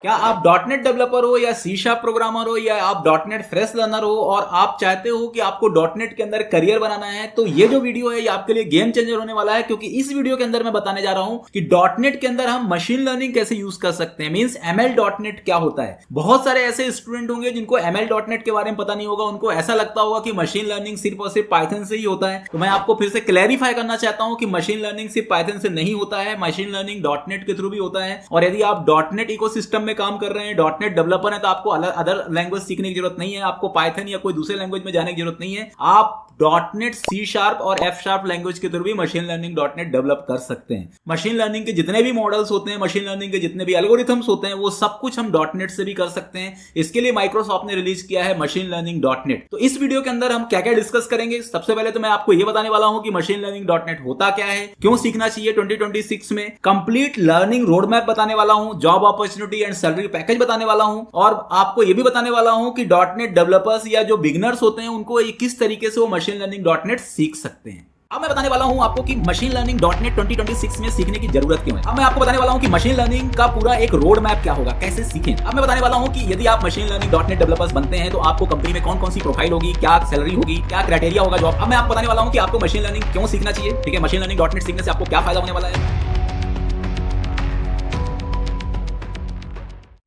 क्या आप .NET developer हो या C# प्रोग्रामर हो या आप .NEट फ्रेश लर्नर हो और आप चाहते हो कि आपको .NEट के अंदर करियर बनाना है, तो ये जो वीडियो है ये आपके लिए गेम चेंजर होने वाला है। क्योंकि इस वीडियो के अंदर मैं बताने जा रहा हूं कि .NEट के अंदर हम मशीन लर्निंग कैसे यूज कर सकते हैं, मींस ML.NET क्या होता है। बहुत सारे ऐसे स्टूडेंट होंगे जिनको ML.NEट के बारे में पता नहीं होगा, उनको ऐसा लगता होगा कि मशीन लर्निंग सिर्फ और सिर्फ पाइथन से ही होता है। तो मैं आपको फिर से क्लैरिफाई करना चाहता हूं कि मशीन लर्निंग सिर्फ पाइथन से नहीं होता है, मशीन लर्निंग .NEट के थ्रू भी होता है। और यदि आप .NEट इकोसिस्टम में काम कर रहे हैं, .NEट डेवलपर है, तो आपको अदर लैंग्वेज सीखने की जरूरत नहीं है, आपको पाइथन या कोई दूसरे लैंग्वेज में जाने की जरूरत नहीं है। आप .NEट C# और F# लैंग्वेज के थ्रू भी मशीन लर्निंग .NEट डेवलप कर सकते हैं। मशीन लर्निंग के जितने भी मॉडल्स होते हैं, मशीन लर्निंग के जितने भी एल्गोरिथम्स होते हैं, वो सब कुछ हम .NEट से भी कर सकते हैं। इसके लिए माइक्रोसॉफ्ट ने रिलीज किया है मशीन लर्निंग .NEट। तो इस वीडियो के अंदर हम क्या क्या डिस्कस करेंगे, सबसे पहले तो मैं आपको यह बताने वाला हूं कि मशीन लर्निंग .NEट होता क्या है, क्यों सीखना चाहिए 2026 में, कंप्लीट लर्निंग रोड मैप बताने वाला हूं, job opportunity and salary package बताने वाला हूं, और आपको यह भी बताने वाला हूं कि .NEट डेवलपर्स या जो बिगिनर्स होते हैं उनको किस तरीके से वो मशीन लर्निंग .NEट सीख सकते हैं। अब मैं बताने वाला हूं आपको कि मशीन लर्निंग .NEट 2026 में सीखने की जरूरत क्यों है। अब मैं आपको बताने वाला हूं कि मशीन लर्निंग का पूरा एक रोड मैप क्या होगा, कैसे सीखें। अब मैं बताने वाला हूं कि यदि आप मशीन लर्निंग .NEट डेवलपर्स बनते हैं तो आपको कंपनी में कौन कौन सी प्रोफाइल होगी, क्या सैलरी होगी, क्या क्राइटेरिया होगा जॉब। अब मैं आपको बताने वाला हूं कि आपको मशीन लर्निंग क्यों सीखना चाहिए, ठीक है, मशीन लर्निंग .NEट सीखने से आपको क्या फायदा होने वाला है।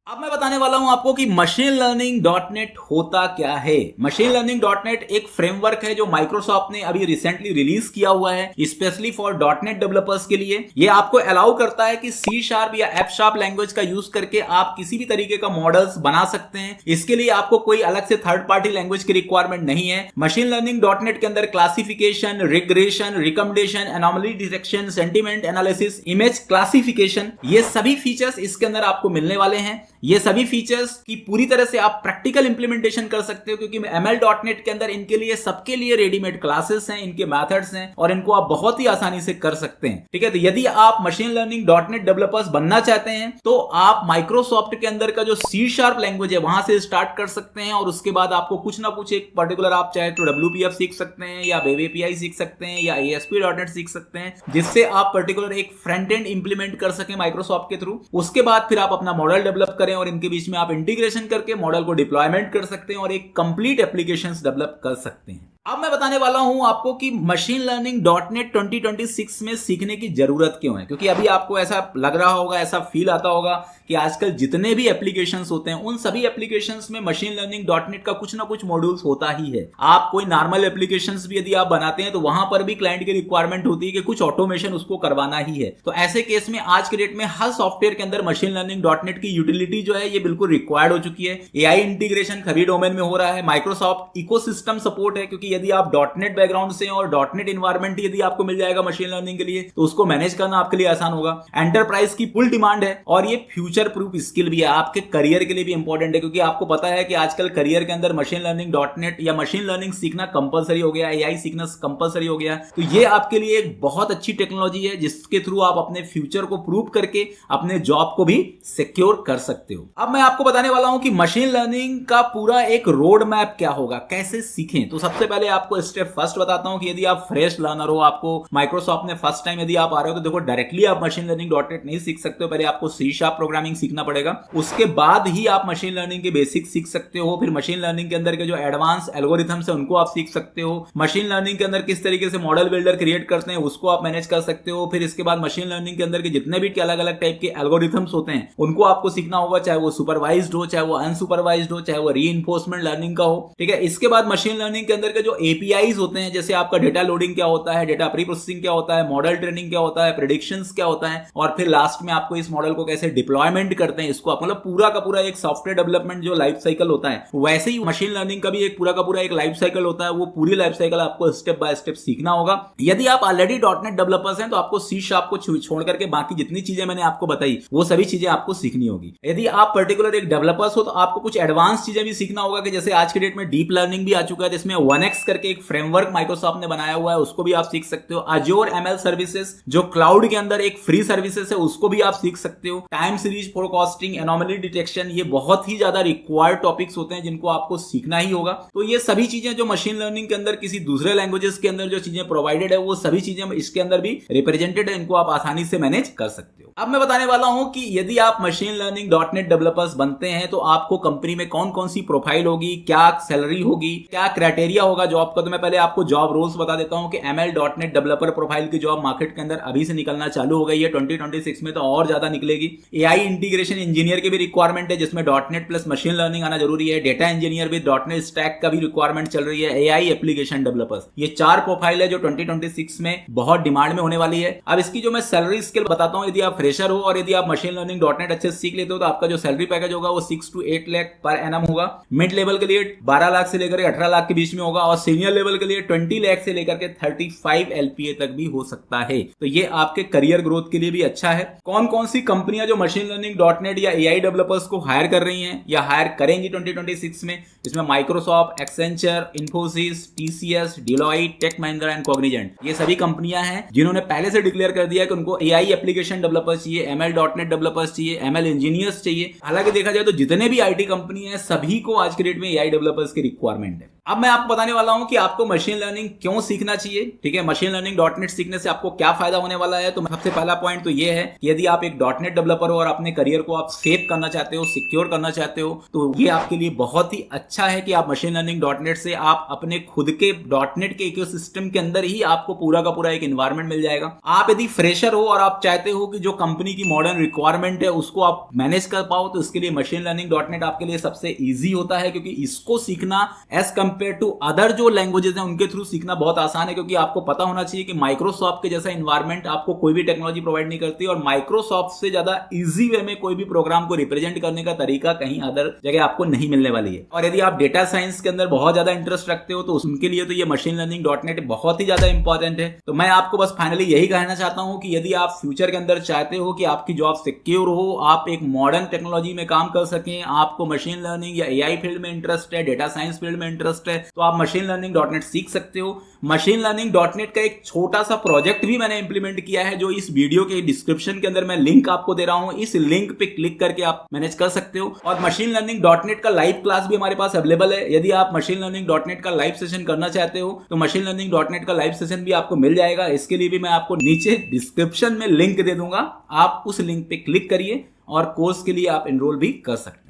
अब मैं बताने वाला हूं आपको कि मशीन लर्निंग .NEट होता क्या है। मशीन लर्निंग .NEट एक फ्रेमवर्क है जो माइक्रोसॉफ्ट ने अभी रिसेंटली रिलीज किया हुआ है स्पेशली फॉर .NEट डेवलपर्स के लिए। ये आपको अलाउ करता है कि C# या F# लैंग्वेज का यूज करके आप किसी भी तरीके का मॉडल्स बना सकते हैं। इसके लिए आपको कोई अलग से थर्ड पार्टी लैंग्वेज की रिक्वायरमेंट नहीं है। मशीन लर्निंग .NEट के अंदर classification, regression, recommendation, anomaly detection, sentiment analysis, image classification, ये सभी फीचर्स इसके अंदर आपको मिलने वाले हैं। ये सभी फीचर्स की पूरी तरह से आप प्रैक्टिकल इंप्लीमेंटेशन कर सकते हो, क्योंकि ML.NEट के अंदर इनके लिए सबके लिए रेडीमेड क्लासेस हैं, इनके मेथड्स हैं और इनको आप बहुत ही आसानी से कर सकते हैं। ठीक है, तो यदि आप मशीन लर्निंग .NEट डेवलपर्स बनना चाहते हैं तो आप माइक्रोसॉफ्ट के अंदर का जो C# लैंग्वेज है वहां से स्टार्ट कर सकते हैं और उसके बाद आपको कुछ ना कुछ एक पर्टिकुलर, आप चाहे तो WPF सीख सकते हैं या वेब API सीख सकते हैं या ASP.NET सीख सकते हैं, जिससे आप पर्टिकुलर एक फ्रंट एंड इंप्लीमेंट कर सकें माइक्रोसॉफ्ट के थ्रू। उसके बाद फिर आप अपना मॉडल डेवलप करें और इनके बीच में आप इंटीग्रेशन करके मॉडल को डिप्लॉयमेंट कर सकते हैं और एक कंप्लीट एप्लीकेशंस डेवलप कर सकते हैं। अब मैं बताने वाला हूं आपको कि मशीन लर्निंग .NEट 2026 में सीखने की जरूरत क्यों है। क्योंकि अभी आपको ऐसा लग रहा होगा, ऐसा फील आता होगा कि आजकल जितने भी एप्लीकेशंस होते हैं उन सभी एप्लीकेशंस में मशीन लर्निंग .NEट का कुछ ना कुछ मॉड्यूल्स होता ही है। आप कोई नॉर्मल एप्लीकेशंस भी यदि आप बनाते हैं तो वहां पर भी क्लाइंट की रिक्वायरमेंट होती है कि कुछ ऑटोमेशन उसको करवाना ही है। तो ऐसे केस में आज के डेट में हर सॉफ्टवेयर के अंदर मशीन लर्निंग .NEट की यूटिलिटी जो है ये बिल्कुल रिक्वायर्ड हो चुकी है। AI इंटीग्रेशन सभी डोमेन में हो रहा है, माइक्रोसॉफ्ट इकोसिस्टम सपोर्ट है, क्योंकि यदि आप .NEट बैकग्राउंड से और .NEट इन्वायरमेंट यदि आपको मिल जाएगा मशीन लर्निंग के लिए तो उसको मैनेज करना आपके लिए आसान होगा। एंटरप्राइज की फुल डिमांड है और ये फ्यूचर प्रूफ स्किल भी है, आपके करियर के लिए भी इंपॉर्टेंट है, क्योंकि आपको पता है कि आजकल करियर के अंदर मशीन लर्निंग .NEट या मशीन लर्निंग सीखना कंपलसरी हो गया, AI सीखना कंपलसरी हो गया। तो ये आपके लिए एक बहुत अच्छी टेक्नोलॉजी है जिसके थ्रू आप अपने फ्यूचर को प्रूव करके अपने जॉब को भी सिक्योर कर सकते हो। अब मैं आपको बताने वाला हूं कि मशीन लर्निंग का पूरा एक रोड मैप क्या होगा, कैसे सीखें। तो सबसे पहले आपको स्टेप फर्स्ट बताता हूं कि यदि आप फ्रेश लर्नर हो, आपको माइक्रोसॉफ्ट ने फर्स्ट टाइम यदि आप आ रहे हो तो देखो डायरेक्टली आप मशीन लर्निंग .NEट नहीं सीख सकते हो, पहले आपको C# प्रोग्रामिंग सीखना पड़ेगा, उसके बाद ही आप मशीन लर्निंग के बेसिक सीख सकते हो। फिर मशीन लर्निंग के अंदर के जो एडवांस एल्गोरिथम्स है उनको आप सीख सकते हो। मशीन लर्निंग के अंदर किस तरीके से मॉडल बिल्डर क्रिएट करते हैं उसको आप मैनेज कर सकते हो। फिर इसके बाद मशीन लर्निंग के अंदर के जितने भी अलग अलग टाइप के एल्गोरिथम्स होते हैं उनको आपको सीखना होगा, चाहे वो सुपरवाइज्ड हो, चाहे वो अनसुपरवाइज्ड हो, चाहे वो रीइंफोर्समेंट लर्निंग का हो। ठीक है, इसके बाद मशीन लर्निंग के अंदर के जो APIs होते हैं, जैसे आपका डेटा लोडिंग क्या होता है, डेटा प्री प्रोसेसिंग क्या होता है, मॉडल ट्रेनिंग क्या होता है, प्रेडिक्शंस क्या होता है, और फिर लास्ट में आपको इस मॉडल को कैसे डिप्लॉयमेंट करते हैं, इसको आप मतलब पूरा का पूरा एक सॉफ्टवेयर डेवलपमेंट जो लाइफ साइकिल होता है वैसे ही मशीन लर्निंग का भी एक पूरा का पूरा एक लाइफ साइकिल होता है। वो पूरी लाइफ साइकिल आपको स्टेप बाय स्टेप सीखना होगा। यदि आप ऑलरेडी .NEट डेवलपर्स हैं तो आपको C# को छोड़ करके बाकी जितनी चीजें मैंने आपको बताई वो सभी चीजें आपको सीखनी होगी। यदि आप पर्टिकुलर एक डेवलपर्स हो तो आपको कुछ एडवांस चीजें भी सीखना होगा, कि जैसे आज के डेट में डीप लर्निंग भी आ चुका है जिसमें 1x मैक्स करके एक फ्रेमवर्क माइक्रोसॉफ्ट ने बनाया हुआ है, उसको भी आप सीख सकते हो। अजोर एमएल सर्विसेज जो क्लाउड के अंदर एक फ्री सर्विसेज है, उसको भी आप सीख सकते हो। Time series forecasting, anomaly detection, ये बहुत ही ज्यादा रिक्वायर्ड टॉपिक्स होते हैं जिनको आपको सीखना ही होगा। तो ये सभी चीजें जो मशीन लर्निंग के अंदर किसी दूसरे लैंग्वेजेस के अंदर जो चीजें प्रोवाइडेड है, वो सभी चीजें इसके अंदर भी रिप्रेजेंटेड है, इनको आप आसानी से मैनेज कर सकते हो। अब मैं बताने वाला हूं कि यदि आप मशीन लर्निंग .NET डेवलपर्स बनते हैं तो आपको कंपनी में कौन कौन सी प्रोफाइल होगी, क्या सैलरी होगी, क्या क्राइटेरिया होगा जॉब का। तो मैं पहले आपको जॉब रोल्स बता देता हूं कि ML .NET डेवलपर प्रोफाइल की जॉब मार्केट के अंदर अभी से निकलना चालू हो गई है, 2026 में तो और ज्यादा निकलेगी। AI इंटीग्रेशन इंजीनियर की भी रिक्वायरमेंट है, जिसमें .NET प्लस मशीन लर्निंग आना जरूरी है। डेटा इंजीनियर भी .NET स्टैक का भी रिक्वायरमेंट चल रही है। AI एप्लीकेशन डेवलपर्स, ये 4 प्रोफाइल है जो 2026 में बहुत डिमांड में होने वाली है। अब इसकी जो मैं सैलरी स्केल बताता हूं, यदि आप फ्रेशर हो और यदि आप मशीन लर्निंग .NET अच्छे से सीख लेते हो तो आपका जो सैलरी पैकेज होगा वो 6 to 8 लाख पर एनम होगा। मिड लेवल के लिए 12 लाख से लेकर 18 लाख के बीच में होगा और सीनियर लेवल के लिए 20 लाख से लेकर के 35 LPA तक भी हो सकता है। तो ये आपके करियर ग्रोथ के लिए भी अच्छा है। कौन कौन सी कंपनियां जो मशीन लर्निंग .NEट या AI डेवलपर्स को हायर कर रही हैं या हायर करेंगी 2026 में, इसमें Microsoft, Accenture, Infosys, TCS, Deloitte, tech Mahindra and Cognizant, ये सभी कंपनियां हैं जिन्होंने पहले से डिक्लेयर कर दिया कि उनको AI एप्लीकेशन डेवलपर्स चाहिए, ML .NEट डेवलपर्स चाहिए, ML इंजीनियर्स चाहिए। हालांकि देखा जाए तो जितने भी IT कंपनी है सभी को आज के डेट में AI डेवलपर्स की रिक्वायरमेंट है। अब मैं आपको बताने वाला हूं कि आपको मशीन लर्निंग क्यों सीखना चाहिए। ठीक है, मशीन लर्निंग .NEट सीखने से आपको क्या फायदा होने वाला है। तो सबसे पहला पॉइंट तो ये है कि यदि आप एक .NEट डेवलपर हो और अपने करियर को आप सेव करना चाहते हो, सिक्योर करना चाहते हो, तो ये आपके लिए बहुत ही अच्छा है कि आप मशीन लर्निंग .NEट से आप अपने खुद के .NEट के इकोसिस्टम के अंदर ही आपको पूरा का पूरा एक एनवायरनमेंट मिल जाएगा। आप यदि फ्रेशर हो और आप चाहते हो कि जो कंपनी की मॉडर्न रिक्वायरमेंट है उसको आप मैनेज कर पाओ, तो इसके लिए मशीन लर्निंग .NEट आपके लिए सबसे ईजी होता है, क्योंकि इसको सीखना एज कंपेयर टू अदर जो लैंग्वेजेस हैं उनके थ्रू सीखना बहुत आसान है। क्योंकि आपको पता होना चाहिए कि माइक्रोसॉफ्ट के जैसा एनवायरनमेंट आपको कोई भी टेक्नोलॉजी प्रोवाइड नहीं करती और माइक्रोसॉफ्ट से ज्यादा इजी वे में कोई भी प्रोग्राम को रिप्रेजेंट करने का तरीका कहीं अदर जगह आपको नहीं मिलने वाली है। और यदि आप डेटा साइंस के अंदर बहुत ज्यादा इंटरेस्ट रखते हो तो उनके लिए तो ये मशीन लर्निंग .NEट बहुत ही ज्यादा इंपॉर्टेंट है। तो मैं आपको बस फाइनली यही कहना चाहता हूं कि यदि आप फ्यूचर के अंदर चाहते हो कि आपकी जॉब सिक्योर हो, आप एक मॉडर्न टेक्नोलॉजी में काम कर सकें, आपको मशीन लर्निंग या AI फील्ड में इंटरेस्ट है, डेटा साइंस फील्ड में इंटरेस्ट है, तो आप मशीन लर्निंग .NEट सीख सकते हो। मशीन लर्निंग .NEट का एक छोटा सा प्रोजेक्ट भी मैंने इंप्लीमेंट किया है, जो इस वीडियो के डिस्क्रिप्शन के अंदर मैं लिंक आपको दे रहा हूं। इस लिंक पे क्लिक करके आप मैनेज कर सकते हो। और मशीन लर्निंग .NEट का लाइव क्लास भी हमारे पास अवेलेबल है। यदि आप मशीन लर्निंग .NEट का लाइव सेशन करना चाहते हो तो मशीन लर्निंग .NEट का लाइव सेशन भी आपको मिल जाएगा। इसके लिए भी मैं आपको नीचे डिस्क्रिप्शन में लिंक दे दूंगा, आप उस लिंक पे क्लिक करिए और कोर्स के लिए आप एनरोल भी कर सकते हैं।